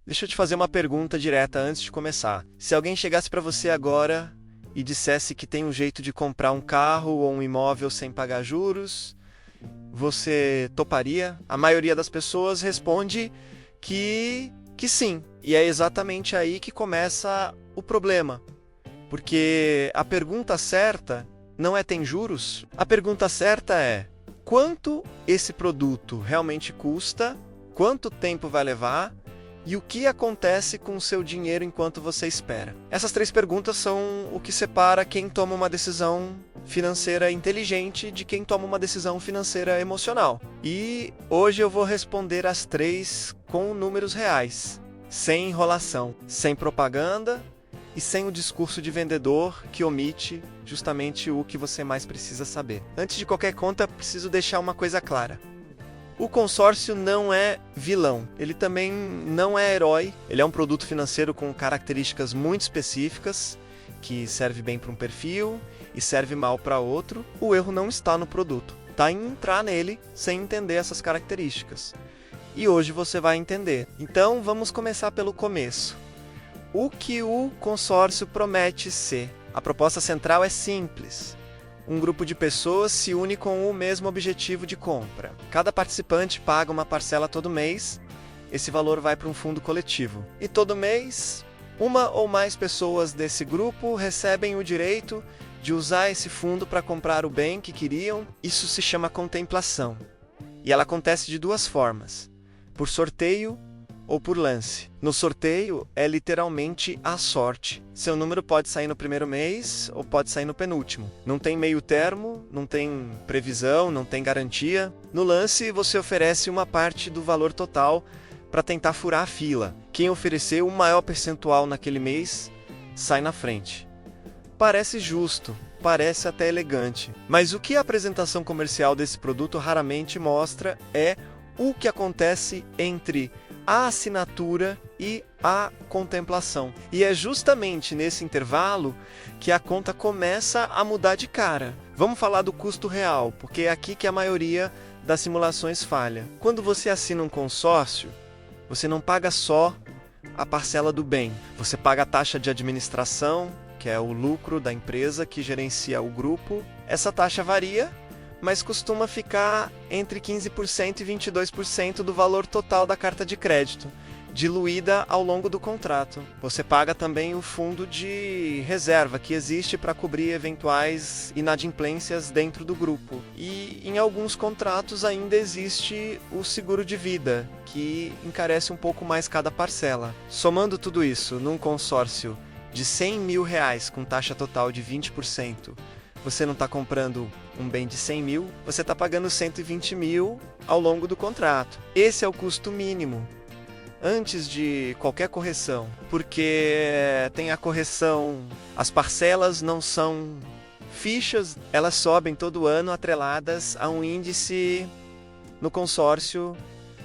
Deixa eu te fazer uma pergunta direta antes de começar. Se alguém chegasse para você agora e dissesse que tem um jeito de comprar um carro ou um imóvel sem pagar juros, você toparia? A maioria das pessoas responde que sim. E é exatamente aí que começa o problema. Porque a pergunta certa não é tem juros? A pergunta certa é quanto esse produto realmente custa, quanto tempo vai levar e o que acontece com o seu dinheiro enquanto você espera. Essas três perguntas são o que separa quem toma uma decisão financeira inteligente de quem toma uma decisão financeira emocional. E hoje eu vou responder as três com números reais, sem enrolação, sem propaganda e sem o discurso de vendedor que omite justamente o que você mais precisa saber. Antes de qualquer conta, preciso deixar uma coisa clara. O consórcio não é vilão, ele também não é herói, ele é um produto financeiro com características muito específicas, que serve bem para um perfil e serve mal para outro. O erro não está no produto, está em entrar nele sem entender essas características. E hoje você vai entender. Então vamos começar pelo começo. O que o consórcio promete ser? A proposta central é simples. Um grupo de pessoas se une com o mesmo objetivo de compra. Cada participante paga uma parcela todo mês. Esse valor vai para um fundo coletivo. E todo mês, uma ou mais pessoas desse grupo recebem o direito de usar esse fundo para comprar o bem que queriam. Isso se chama contemplação. E ela acontece de duas formas: por sorteio ou por lance. No sorteio é literalmente a sorte. Seu número pode sair no primeiro mês ou pode sair no penúltimo. Não tem meio termo, não tem previsão, não tem garantia. No lance você oferece uma parte do valor total para tentar furar a fila. Quem oferecer o maior percentual naquele mês sai na frente. Parece justo, parece até elegante. Mas o que a apresentação comercial desse produto raramente mostra é o que acontece entre a assinatura e a contemplação. E é justamente nesse intervalo que a conta começa a mudar de cara. Vamos falar do custo real, porque é aqui que a maioria das simulações falha. Quando você assina um consórcio, você não paga só a parcela do bem. Você paga a taxa de administração, que é o lucro da empresa que gerencia o grupo. Essa taxa varia, mas costuma ficar entre 15% e 22% do valor total da carta de crédito, diluída ao longo do contrato. Você paga também o fundo de reserva, que existe para cobrir eventuais inadimplências dentro do grupo. E em alguns contratos ainda existe o seguro de vida, que encarece um pouco mais cada parcela. Somando tudo isso num consórcio de R$100 mil com taxa total de 20%, você não está comprando um bem de 100 mil, você está pagando 120 mil ao longo do contrato. Esse é o custo mínimo, antes de qualquer correção, porque tem a correção, as parcelas não são fichas, elas sobem todo ano atreladas a um índice no consórcio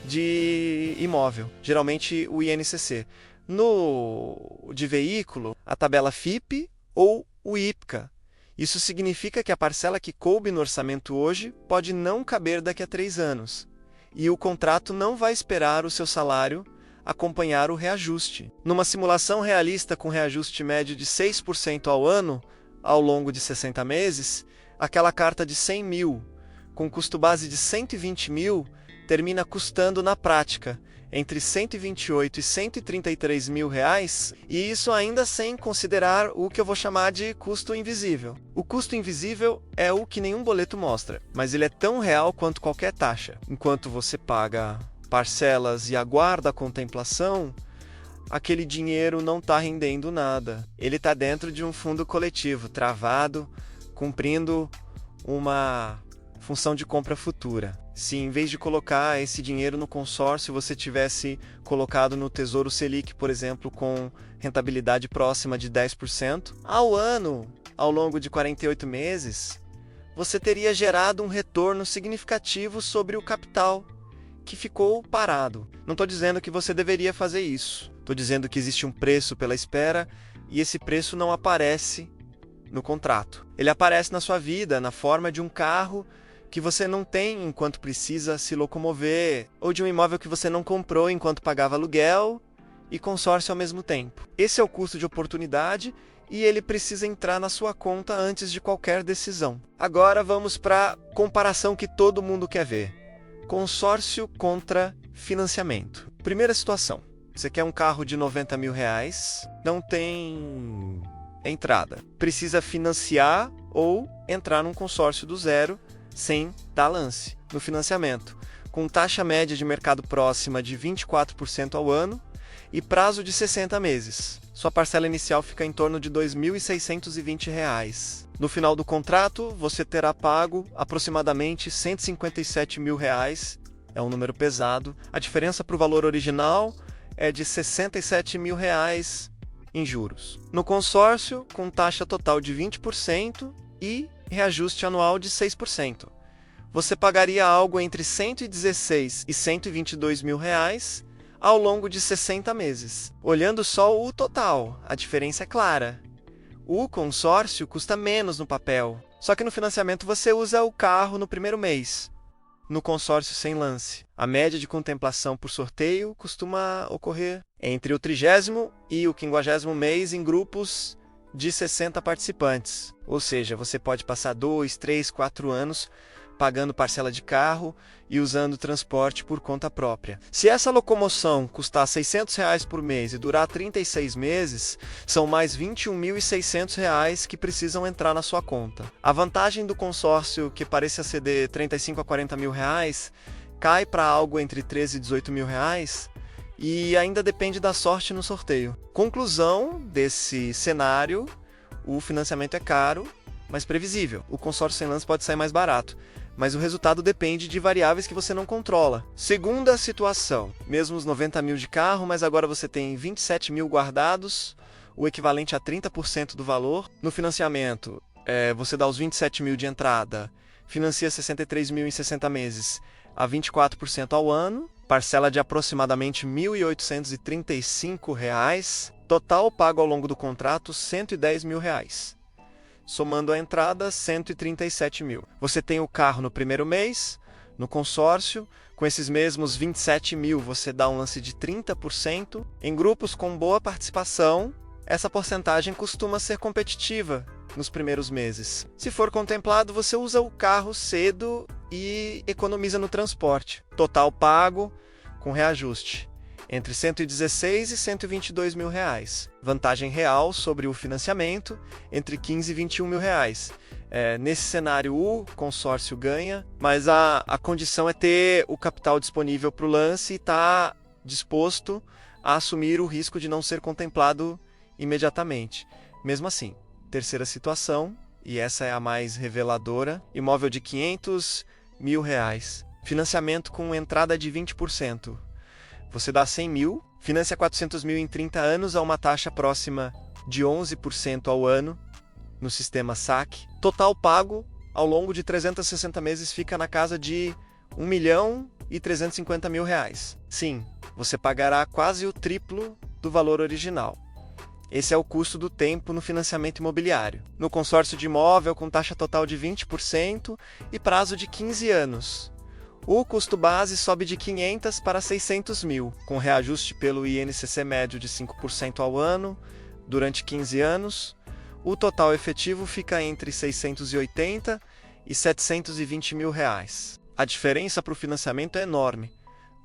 de imóvel, geralmente o INCC. No de veículo, a tabela FIPE ou o IPCA. Isso significa que a parcela que coube no orçamento hoje pode não caber daqui a 3 anos. E o contrato não vai esperar o seu salário acompanhar o reajuste. Numa simulação realista com reajuste médio de 6% ao ano, ao longo de 60 meses, aquela carta de 100 mil, com custo base de 120 mil, termina custando na prática entre 128 e 133 mil reais, e isso ainda sem considerar o que eu vou chamar de custo invisível. O custo invisível é o que nenhum boleto mostra, mas ele é tão real quanto qualquer taxa. Enquanto você paga parcelas e aguarda a contemplação, aquele dinheiro não está rendendo nada. Ele está dentro de um fundo coletivo, travado, cumprindo uma função de compra futura. Se em vez de colocar esse dinheiro no consórcio, você tivesse colocado no Tesouro Selic, por exemplo, com rentabilidade próxima de 10%, ao ano, ao longo de 48 meses, você teria gerado um retorno significativo sobre o capital que ficou parado. Não estou dizendo que você deveria fazer isso. Estou dizendo que existe um preço pela espera e esse preço não aparece no contrato. Ele aparece na sua vida, na forma de um carro que você não tem enquanto precisa se locomover, ou de um imóvel que você não comprou enquanto pagava aluguel e consórcio ao mesmo tempo. Esse é o custo de oportunidade e ele precisa entrar na sua conta antes de qualquer decisão. Agora vamos para a comparação que todo mundo quer ver. Consórcio contra financiamento. Primeira situação. Você quer um carro de R$90 mil, não tem entrada. Precisa financiar ou entrar num consórcio do zero sem dar lance no financiamento, com taxa média de mercado próxima de 24% ao ano e prazo de 60 meses. Sua parcela inicial fica em torno de R$ 2.620. No final do contrato, você terá pago aproximadamente R$ 157 mil. É um número pesado. A diferença para o valor original é de R$ 67 mil em juros. No consórcio, com taxa total de 20% e reajuste anual de 6%. Você pagaria algo entre R$ 116 e R$ 122 mil ao longo de 60 meses. Olhando só o total, a diferença é clara. O consórcio custa menos no papel, só que no financiamento você usa o carro no primeiro mês. No consórcio sem lance, a média de contemplação por sorteio costuma ocorrer entre o 30º e o 50º mês em grupos de 60 participantes. Ou seja, você pode passar 2, 3, 4 anos pagando parcela de carro e usando transporte por conta própria. Se essa locomoção custar R$ 600 por mês e durar 36 meses, são mais R$ 21.600 que precisam entrar na sua conta. A vantagem do consórcio, que parecia ceder 35 a 40 mil reais, cai para algo entre 13 e 18 mil reais e ainda depende da sorte no sorteio. Conclusão desse cenário, o financiamento é caro, mas previsível. O consórcio sem lance pode sair mais barato, mas o resultado depende de variáveis que você não controla. Segunda situação, mesmo os 90 mil de carro, mas agora você tem 27 mil guardados, o equivalente a 30% do valor. No financiamento, você dá os 27 mil de entrada, financia 63 mil em 60 meses a 24% ao ano, parcela de aproximadamente R$ 1.835, total pago ao longo do contrato R$ 110 mil. Somando a entrada, 137 mil. Você tem o carro no primeiro mês, no consórcio, com esses mesmos 27 mil você dá um lance de 30%. Em grupos com boa participação, essa porcentagem costuma ser competitiva nos primeiros meses. Se for contemplado, você usa o carro cedo e economiza no transporte. Total pago com reajuste entre 116 e 122 mil reais. Vantagem real sobre o financiamento, entre 15 e 21 mil reais. Nesse cenário, o consórcio ganha, mas a condição é ter o capital disponível para o lance e estar disposto a assumir o risco de não ser contemplado imediatamente. Mesmo assim, terceira situação, e essa é a mais reveladora, imóvel de 500 mil reais. Financiamento com entrada de 20%. Você dá 100 mil, financia 400 mil em 30 anos a uma taxa próxima de 11% ao ano no sistema saque. Total pago ao longo de 360 meses fica na casa de R$ 1.350 mil. Sim, você pagará quase o triplo do valor original. Esse é o custo do tempo no financiamento imobiliário. No consórcio de imóvel com taxa total de 20% e prazo de 15 anos. O custo base sobe de 500 para 600 mil, com reajuste pelo INCC médio de 5% ao ano, durante 15 anos. O total efetivo fica entre 680 e 720 mil reais. A diferença para o financiamento é enorme,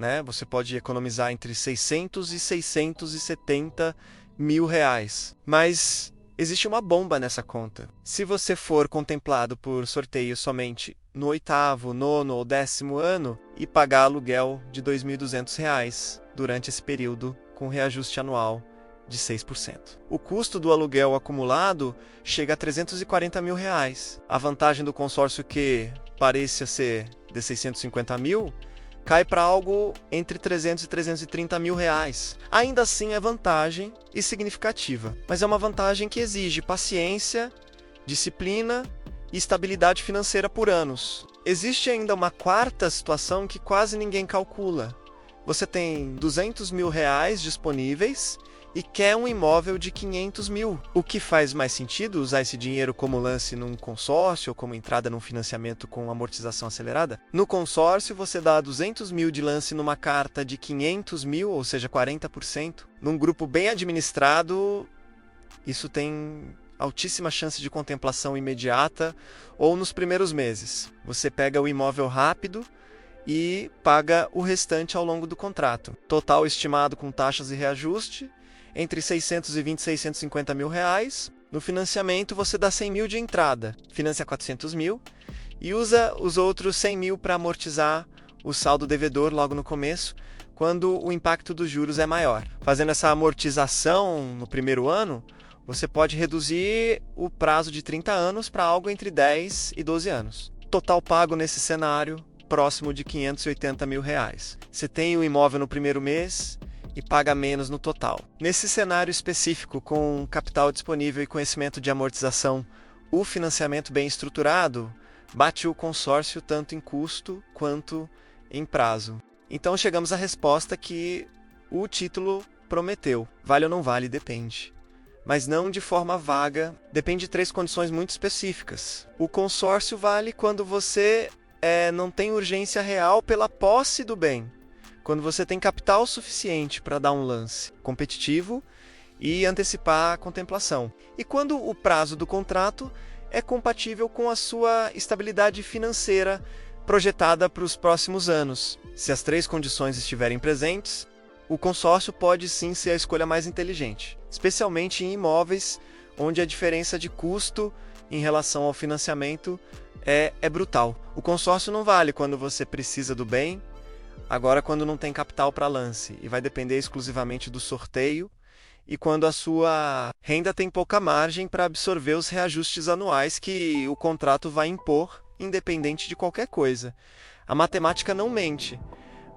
né? Você pode economizar entre 600 e 670 mil reais. Mas existe uma bomba nessa conta. Se você for contemplado por sorteio somente no 8º, 9º ou 10º ano e pagar aluguel de R$ 2.200 durante esse período com reajuste anual de 6%. O custo do aluguel acumulado chega a R$ 340 mil. A vantagem do consórcio, que parecia ser de 650 mil, cai para algo entre 300 e 330 mil reais. Ainda assim é vantagem e significativa, mas é uma vantagem que exige paciência, disciplina e estabilidade financeira por anos. Existe ainda uma quarta situação que quase ninguém calcula. Você tem R$ 200 mil disponíveis e quer um imóvel de 500 mil. O que faz mais sentido usar esse dinheiro como lance num consórcio ou como entrada num financiamento com amortização acelerada? No consórcio, você dá 200 mil de lance numa carta de 500 mil, ou seja, 40%. Num grupo bem administrado, isso tem altíssima chance de contemplação imediata ou nos primeiros meses. Você pega o imóvel rápido e paga o restante ao longo do contrato. Total estimado com taxas e reajuste, entre 620 e 650 mil reais. No financiamento, você dá 100 mil de entrada, financia 400 mil e usa os outros 100 mil para amortizar o saldo devedor logo no começo, quando o impacto dos juros é maior. Fazendo essa amortização no primeiro ano, você pode reduzir o prazo de 30 anos para algo entre 10 e 12 anos. Total pago nesse cenário, próximo de 580 mil reais. Você tem o imóvel no primeiro mês e paga menos no total. Nesse cenário específico, com capital disponível e conhecimento de amortização, o financiamento bem estruturado bate o consórcio tanto em custo quanto em prazo. Então chegamos à resposta que o título prometeu. Vale ou não vale, depende. Mas não de forma vaga, depende de 3 condições muito específicas. O consórcio vale quando você não tem urgência real pela posse do bem, quando você tem capital suficiente para dar um lance competitivo e antecipar a contemplação. E quando o prazo do contrato é compatível com a sua estabilidade financeira projetada para os próximos anos. Se as 3 condições estiverem presentes, o consórcio pode sim ser a escolha mais inteligente, especialmente em imóveis onde a diferença de custo em relação ao financiamento é brutal. O consórcio não vale quando você precisa do bem, agora quando não tem capital para lance, e vai depender exclusivamente do sorteio, e quando a sua renda tem pouca margem para absorver os reajustes anuais que o contrato vai impor, independente de qualquer coisa. A matemática não mente,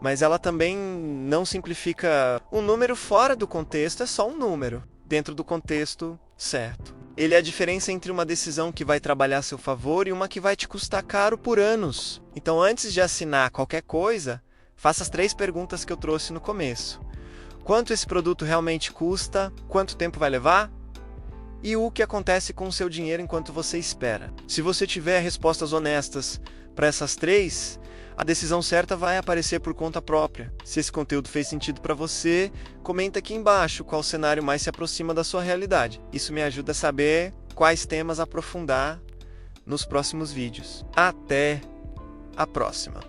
mas ela também não simplifica. Um número fora do contexto é só um número, dentro do contexto certo. Ele é a diferença entre uma decisão que vai trabalhar a seu favor e uma que vai te custar caro por anos. Então, antes de assinar qualquer coisa, faça as 3 perguntas que eu trouxe no começo. Quanto esse produto realmente custa? Quanto tempo vai levar? E o que acontece com o seu dinheiro enquanto você espera? Se você tiver respostas honestas para essas 3, a decisão certa vai aparecer por conta própria. Se esse conteúdo fez sentido para você, comenta aqui embaixo qual cenário mais se aproxima da sua realidade. Isso me ajuda a saber quais temas aprofundar nos próximos vídeos. Até a próxima!